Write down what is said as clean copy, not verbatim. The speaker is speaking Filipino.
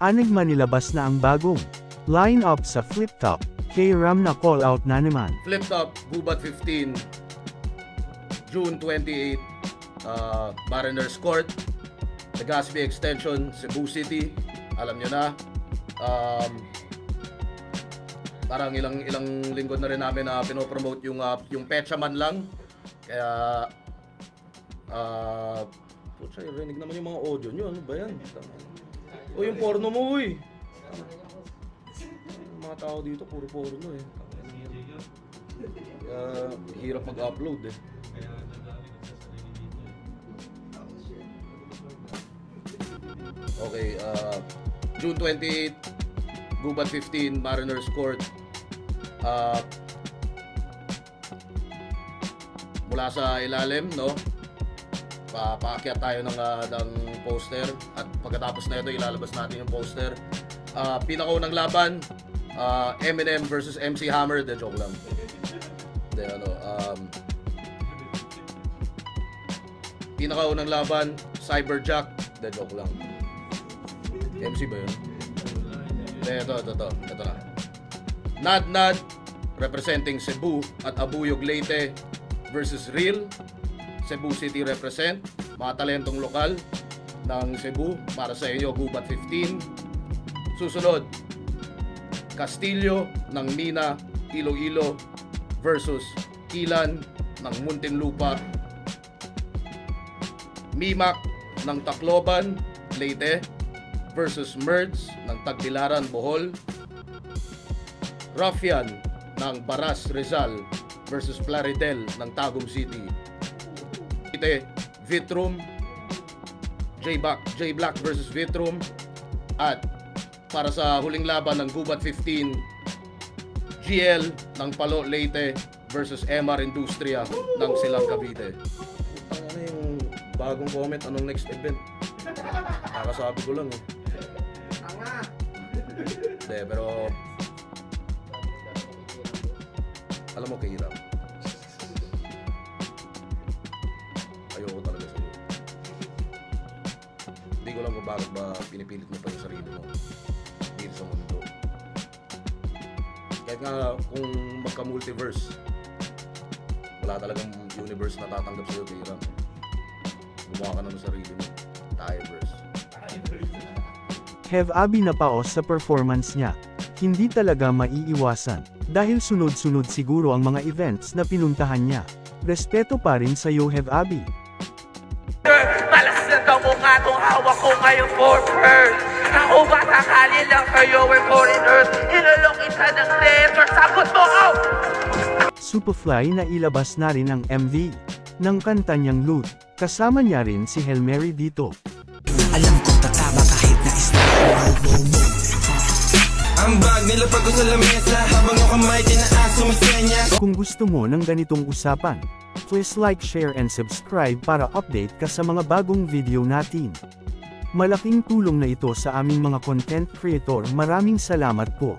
Anigma nilabas na ang bagong line-up sa Flip Top, K-Ram na call-out na naman. Flip Top, Gubat 15, June 28, Mariners Court, Legazpi Extension, Cebu City. Alam nyo na, parang ilang linggo na rin namin na pinopromote yung pecha man lang. Kaya putya, rinig naman yung mga audio nyo. Ano ba yan? O yung porno mo, uy. Mga tao dito, puro porno eh. Hirap mag-upload eh. Okay, June 28, Gubat 15, Mariners Court. Mula sa ilalim, no? Paakyat tayo ng poster at pagkatapos na ito ilalabas natin yung poster. Pinakaunang laban, Eminem versus MC Hammer. De joke lang. De pinakaunang laban, Cyberjack. De joke lang. MC ba yun? De, ito na. Nad representing Cebu at Abuyog Leyte versus Real. Cebu City represent, mga talentong lokal ng Cebu para sa inyo, Gubat 15. Susunod, Castillo ng Mina, Iloilo versus Kilan ng Muntinlupa. Mimak ng Tacloban, Leyte versus Merds ng Tagbilaran, Bohol. Ruffian ng Baras, Rizal versus Plaridel ng Tagum City. Vitrum, J Black versus Vitrum. At para sa huling laban ng Gubat 15, GL ng Palo, Leyte versus MR Industria ng Silang, Cavite. Ano yung bagong comment? Anong next event? Nakasabi ko lang eh. Hindi, pero alam mo, kahirap. Ayoko talaga sa'yo. Hindi ko lang kung bakit ba pinipilit mo pa yung sarili mo dito sa mundo. Kahit nga kung magka-multiverse, wala talagang universe na tatanggap sa'yo, kahirap. Gumawa ka na ng sarili mo. Diverse. Hev Abi na paos sa performance niya. Hindi talaga maiiwasan, dahil sunod-sunod siguro ang mga events na pinuntahan niya. Respeto pa rin sa iyo, Hev Abi. Malas na kamukha tong hawak ko ngayon for first. Ako ba sakali lang kayo we're foreigners? Inulong isa ng letter, sagot mo out! Superfly na ilabas na rin ang MV ng kanta niyang Loot. Kasama niya rin si Hail Mary dito. Alam ko tatama kahit na isla. Ang bag nilapag ko sa lamesa habang ang kamay tinaas sumasenya. Kung gusto mo ng ganitong usapan, please like, share and subscribe para update ka sa mga bagong video natin. Malaking tulong na ito sa aming mga content creator. Maraming salamat po.